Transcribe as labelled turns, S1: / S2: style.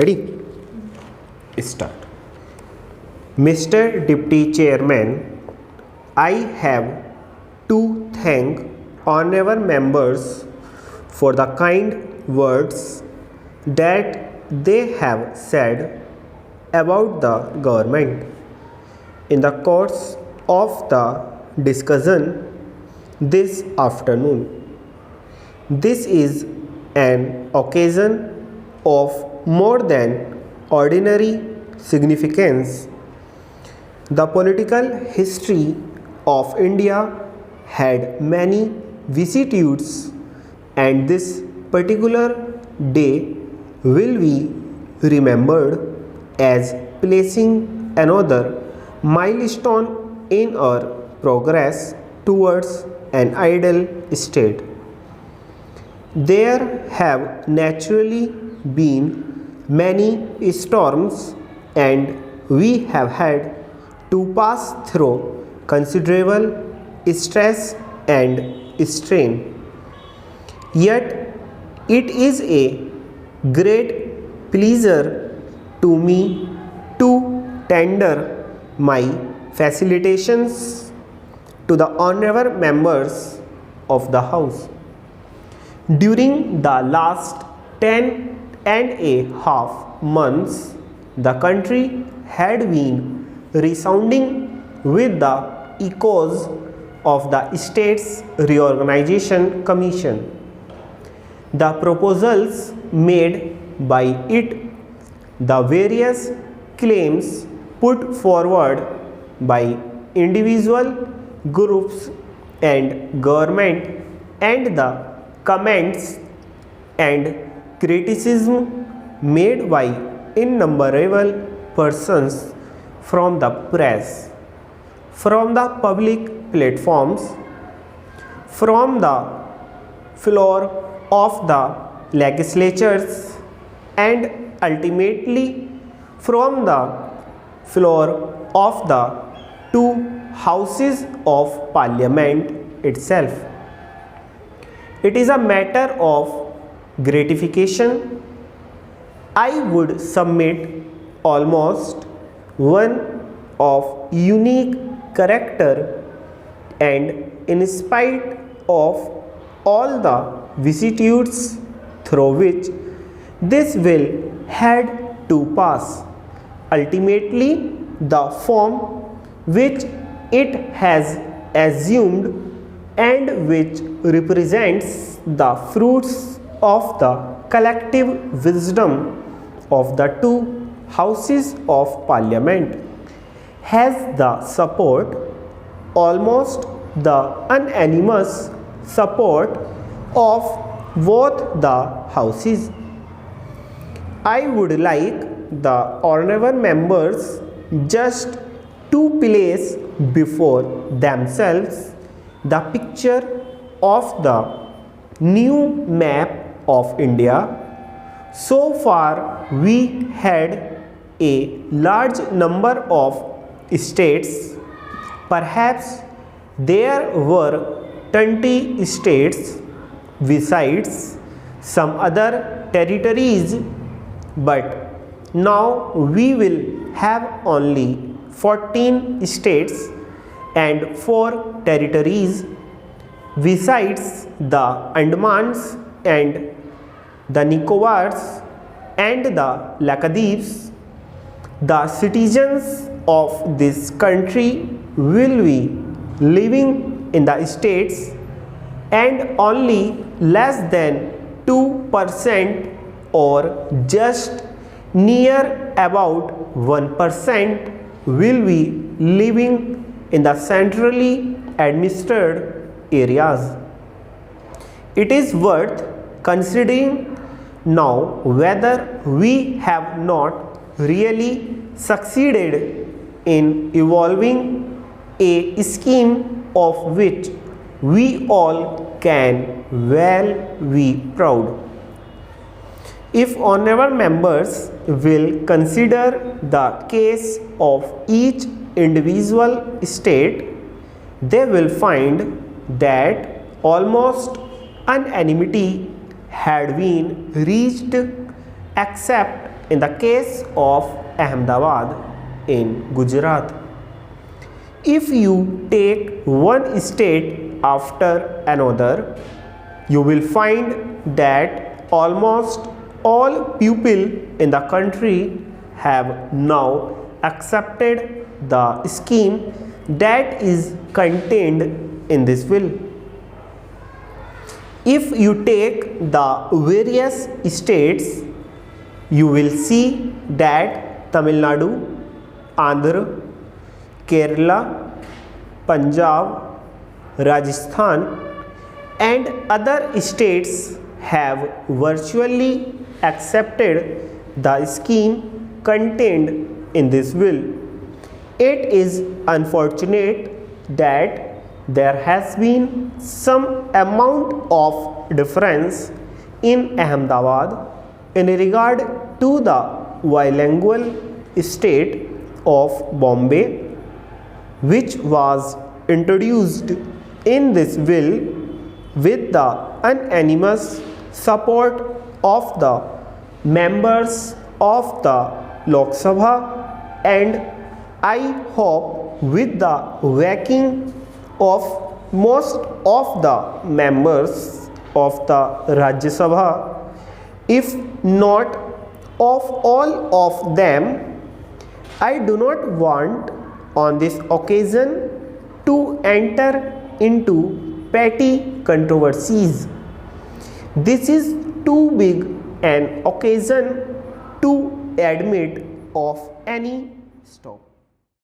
S1: Ready? Start. Mr. Deputy Chairman, I have to thank honorable members for the kind words that they have said about the government. In the course of the discussion this afternoon, this is an occasion of more than ordinary significance. The political history of India had many vicissitudes, and this particular day will be remembered as placing another milestone in our progress towards an ideal state. There have naturally been many storms, and we have had to pass through considerable stress and strain. Yet it is a great pleasure to me to tender my felicitations to the honorable members of the House. During the last 10.5 months, the country had been resounding with the echoes of the States Reorganization Commission. The proposals made by it, the various claims put forward by individual groups and government, and the comments and criticism made by innumerable persons from the press, from the public platforms, from the floor of the legislatures, and ultimately from the floor of the two houses of parliament itself. It is a matter of gratification, I would submit, almost one of unique character, and in spite of all the vicissitudes through which this will had to pass, ultimately the form which it has assumed, and which represents the fruits of the collective wisdom of the two houses of parliament, has the support, almost the unanimous support, of both the houses. I would like the honorable members just to place before themselves the picture of the new map of India. So far we had a large number of states. Perhaps there were 20 states besides some other territories, but now we will have only 14 states and 4 territories besides the Andamans and the Nicobars and the Lakshadweeps. The citizens of this country will be living in the states, and only less than 2% or just near about 1% will be living in the centrally administered areas. It is worth considering now whether we have not really succeeded in evolving a scheme of which we all can well be proud. If honorable members will consider the case of each individual state, they will find that almost unanimity had been reached except in the case of Ahmedabad in Gujarat. If you take one state after another, you will find that almost all people in the country have now accepted the scheme that is contained in this bill. If you take the various states, you will see that Tamil Nadu, Andhra, Kerala, Punjab, Rajasthan and other states have virtually accepted the scheme contained in this bill. It is unfortunate that there has been some amount of difference in Ahmedabad in regard to the bilingual state of Bombay, which was introduced in this bill with the unanimous support of the members of the Lok Sabha, and I hope with the backing of most of the members of the Rajya Sabha, if not of all of them. I do not want on this occasion to enter into petty controversies. This is too big an occasion to admit of any stop.